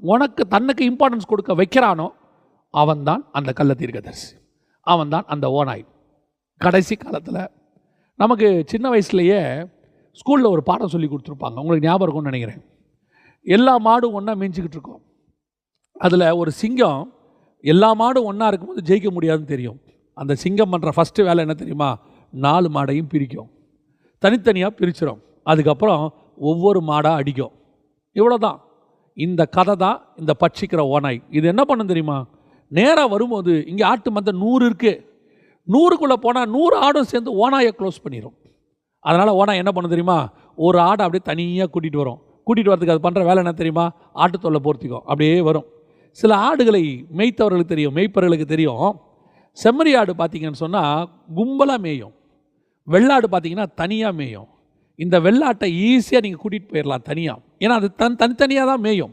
உனக்கு தன்னுக்கு இம்பார்ட்டன்ஸ் கொடுக்க வைக்கிறானோ அவன்தான் அந்த கள்ள தீர்க்கதரிசி, அவன்தான் அந்த ஓநாய். கடைசி காலத்தில் நமக்கு சின்ன வயசுலேயே ஸ்கூலில் ஒரு பாடம் சொல்லி கொடுத்துருப்பாங்க, உங்களுக்கு ஞாபகம் இருக்கும்னு நினைக்கிறேன். எல்லா மாடும் ஒன்றா மேய்ஞ்சிக்கிட்டு இருக்கோம். அதில் ஒரு சிங்கம் எல்லா மாடும் ஒன்றா இருக்கும்போது ஜெயிக்க முடியாதுன்னு தெரியும். அந்த சிங்கம் பண்ணுற ஃபஸ்ட்டு வேலை என்ன தெரியுமா? 4 மாடையும் பிரிக்கும், தனித்தனியாக பிரிச்சிடும். அதுக்கப்புறம் ஒவ்வொரு மாடாக அடிக்கும். இவ்வளோ தான். இந்த கதை தான் இந்த பட்சிக்கிற ஓநாய். இது என்ன பண்ணும் தெரியுமா? நேராக வரும்போது இங்கே ஆட்டு மந்தை 100 இருக்குது, 100க்குள்ளே போனால் 100 ஆடும் சேர்ந்து ஓநாயை க்ளோஸ் பண்ணிடும். அதனால் ஓனாய் என்ன பண்ண தெரியுமா? ஒரு ஆடை அப்படியே தனியாக கூட்டிகிட்டு வரும். கூட்டிகிட்டு வரதுக்கு அது பண்ணுற வேலை என்ன தெரியுமா? ஆட்டுத்தொல்லை போர்த்திக்கும், அப்படியே வரும். சில ஆடுகளை மேய்த்தவர்களுக்கு தெரியும், மேய்ப்பவர்களுக்கு தெரியும். செம்மறி ஆடு பார்த்திங்கன்னு சொன்னால் கும்பலாக மேயும், வெள்ளாடு பார்த்திங்கன்னா தனியாக மேயும். இந்த வெள்ளாட்டை ஈஸியாக நீங்கள் கூட்டிகிட்டு போயிடலாம் தனியாக, ஏன்னா அது தனித்தனியாக தான் மேயும்.